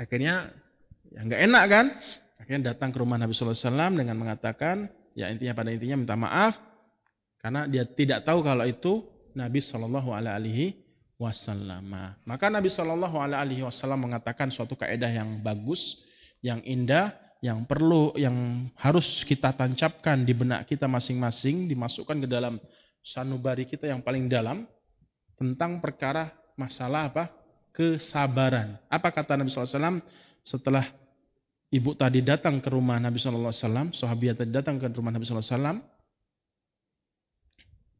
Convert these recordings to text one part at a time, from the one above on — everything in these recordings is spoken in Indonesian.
Akhirnya ya nggak enak kan? Akhirnya datang ke rumah Nabi sallallahu alaihi wasallam dengan mengatakan, ya pada intinya minta maaf karena dia tidak tahu kalau itu Nabi sallallahu alaihi wasallam. Maka Nabi sallallahu alaihi wasallam mengatakan suatu kaidah yang bagus, yang indah, yang harus kita tancapkan di benak kita masing-masing, dimasukkan ke dalam sanubari kita yang paling dalam tentang perkara masalah apa? Kesabaran. Apa kata Nabi sallallahu alaihi wasallam setelah ibu tadi datang ke rumah Nabi sallallahu alaihi wasallam, sahabiat tadi datang ke rumah Nabi sallallahu alaihi wasallam,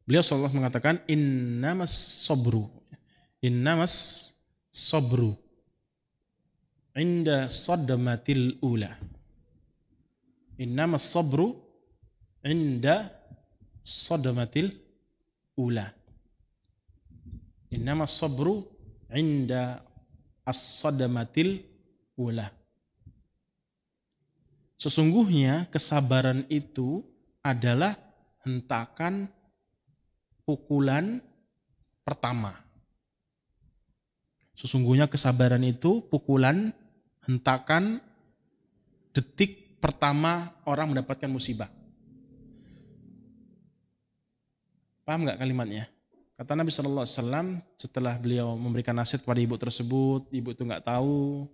beliau sallallahu mengatakan innamas sabru inda sadmatil ula. Innamas sabru inda sadmatil ula. Innamas sabru inda as-sadmatil ula. Sesungguhnya kesabaran itu adalah hentakan pukulan pertama. Sesungguhnya kesabaran itu pukulan, hentakan detik pertama orang mendapatkan musibah. Paham nggak kalimatnya? Kata Nabi sallallahu alaihi wasallam setelah beliau memberikan nasihat kepada ibu tersebut, ibu itu nggak tahu,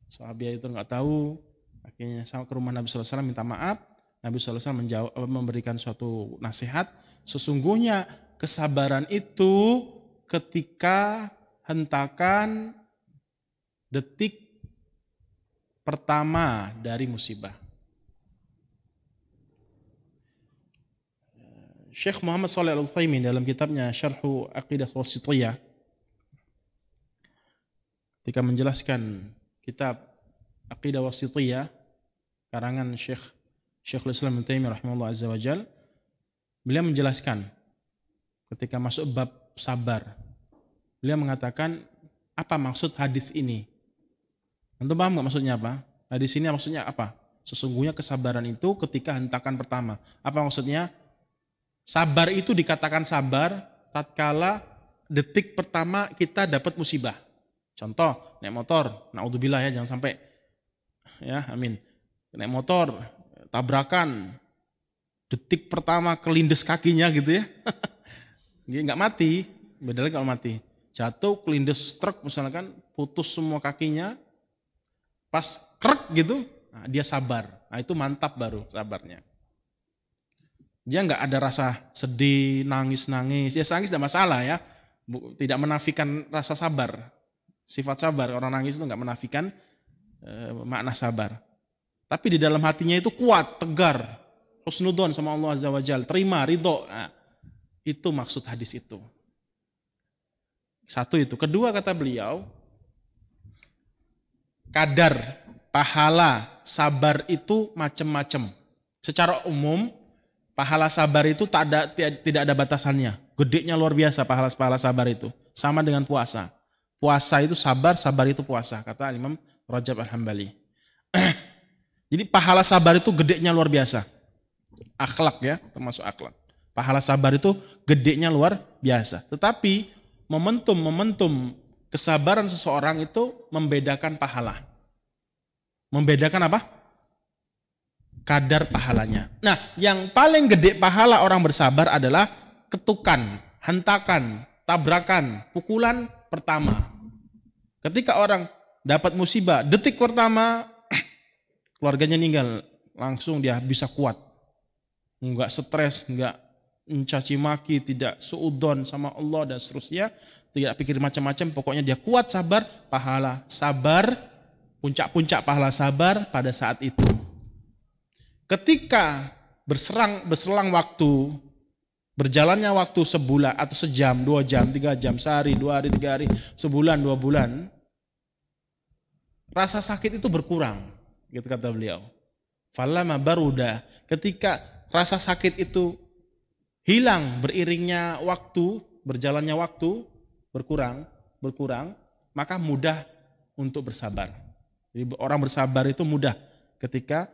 sahabat itu nggak tahu, akhirnya sama ke rumah Nabi sallallahu alaihi wasallam minta maaf. Nabi sallallahu alaihi wasallam memberikan suatu nasihat, sesungguhnya kesabaran itu ketika hentakan detik pertama dari musibah. Syekh Muhammad Shalih Al-Utsaimin dalam kitabnya Syarhu Aqidah Wasithiyah ketika menjelaskan kitab Aqidah Wasithiyah karangan Syekhul Islam Ibnu Taimiyah rahimahullah azza wajal, beliau menjelaskan ketika masuk bab sabar, beliau mengatakan apa maksud hadis ini? Antum paham nggak maksudnya apa? Hadis ini maksudnya apa? Sesungguhnya kesabaran itu ketika hentakan pertama. Apa maksudnya? Sabar itu dikatakan sabar tatkala detik pertama kita dapat musibah. Contoh, naik motor, naudzubillah ya, jangan sampai ya, amin. Naik motor, tabrakan, detik pertama kelindes kakinya gitu ya. Dia nggak mati, beda lagi kalau mati. Jatuh kelindes truk misalkan, putus semua kakinya, pas krek gitu, nah, dia sabar. Nah, itu mantap baru sabarnya. Dia nggak ada rasa sedih, nangis-nangis. Ya nangis tidak masalah ya. Tidak menafikan rasa sabar. Sifat sabar, orang nangis itu nggak menafikan makna sabar. Tapi di dalam hatinya itu kuat, tegar. Husnudon sama Allah Azza wa Jalla. Terima, ridho. Nah, itu maksud hadis itu. Satu itu. Kedua kata beliau, kadar pahala sabar itu macam-macam. Secara umum, pahala sabar itu tidak ada batasannya. Gedenya luar biasa pahala sabar itu. Sama dengan puasa. Puasa itu sabar, sabar itu puasa. Kata Imam Rajab Al-Hambali. Jadi pahala sabar itu gedenya luar biasa. Akhlak ya, termasuk akhlak. Pahala sabar itu gedenya luar biasa. Tetapi momentum kesabaran seseorang itu membedakan pahala. Membedakan apa? Kadar pahalanya. Nah, yang paling gede pahala orang bersabar adalah ketukan, hentakan, tabrakan, pukulan pertama. Ketika orang dapat musibah, detik pertama keluarganya meninggal, langsung dia bisa kuat. Enggak stres, enggak mencaci maki, tidak suudzon sama Allah dan seterusnya, tidak pikir macam-macam, pokoknya dia kuat sabar, pahala sabar, puncak-puncak pahala sabar pada saat itu. Ketika berselang waktu, berjalannya waktu sebulan atau sejam, 2 jam, 3 jam, sehari, 2 hari, 3 hari, sebulan, 2 bulan, rasa sakit itu berkurang, gitu kata beliau. Falamma baruda, ketika rasa sakit itu hilang beriringnya waktu, berjalannya waktu, berkurang, maka mudah untuk bersabar. Jadi orang bersabar itu mudah ketika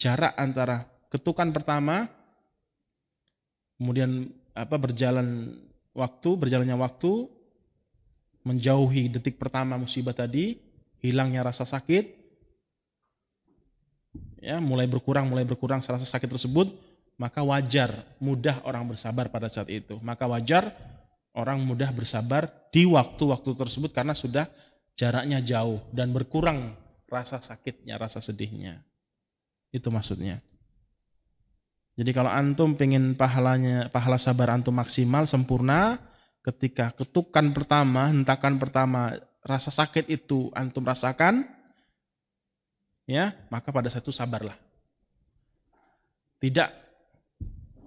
jarak antara ketukan pertama, kemudian berjalannya waktu, menjauhi detik pertama musibah tadi, hilangnya rasa sakit, ya mulai berkurang rasa sakit tersebut, maka wajar mudah orang bersabar pada saat itu. Maka wajar orang mudah bersabar di waktu-waktu tersebut karena sudah jaraknya jauh dan berkurang rasa sakitnya, rasa sedihnya. Itu maksudnya. Jadi kalau antum pengen pahala sabar antum maksimal, sempurna, ketika ketukan pertama, hentakan pertama, rasa sakit itu antum rasakan, ya, maka pada saat itu sabarlah. Tidak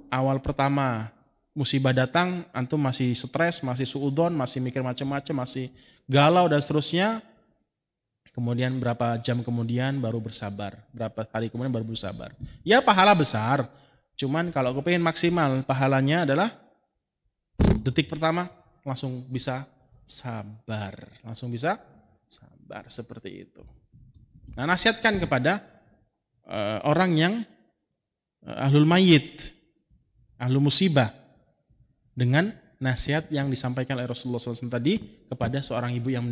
awal pertama musibah datang, antum masih stres, masih suudzon, masih mikir macam-macam, masih galau dan seterusnya. Kemudian berapa jam kemudian baru bersabar, berapa hari kemudian baru bersabar. Ya pahala besar, cuman kalau kepengen maksimal pahalanya adalah detik pertama langsung bisa sabar, seperti itu. Nah, nasihatkan kepada orang yang ahlul mayyit, ahlu musibah, dengan nasihat yang disampaikan oleh Rasulullah SAW tadi kepada seorang ibu yang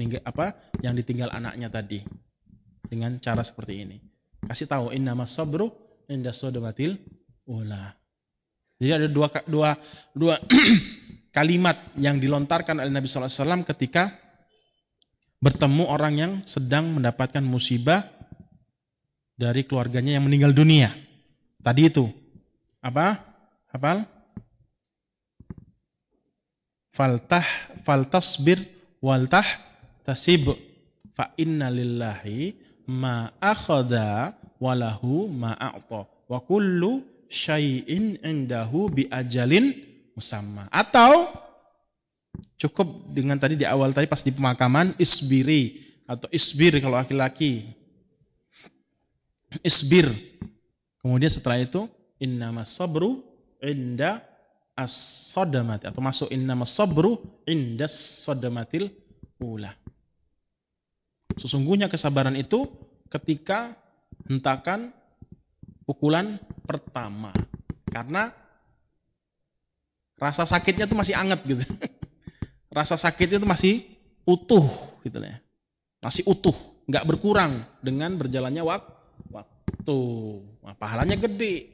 yang ditinggal anaknya tadi, dengan cara seperti ini. Kasih tahu innamas sabru inda sodomatil ula. Jadi ada dua kalimat yang dilontarkan oleh Nabi SAW ketika bertemu orang yang sedang mendapatkan musibah dari keluarganya yang meninggal dunia. Tadi itu apa? Hafal? Faltasbir waltah tasib fa inna lillahi ma akhadha walahu ma a'ta wa kullu syai'in indahu bi ajalin musamma. Atau cukup dengan tadi di awal tadi pas di pemakaman, isbiri atau isbir kalau laki-laki, isbir. Kemudian setelah itu innamas sabru inda as-sadamati, atau masuk innamas sabru indas sadamatil ula. Sesungguhnya kesabaran itu ketika hentakan pukulan pertama, karena rasa sakitnya itu masih anget gitu. Rasa sakitnya itu masih utuh gitu ya. Masih utuh, nggak berkurang dengan berjalannya waktu. Nah, pahalanya gede.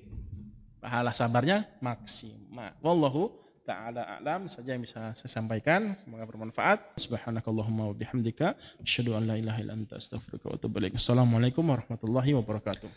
Pahala sabarnya maksimal. Wallahu ta'ala a'lam, saja yang bisa saya sampaikan, semoga bermanfaat. Subhanakallahumma wa bihamdika asyhadu an la ilaha illa anta astaghfiruka wa atubu ilaik. Assalamualaikum warahmatullahi wabarakatuh.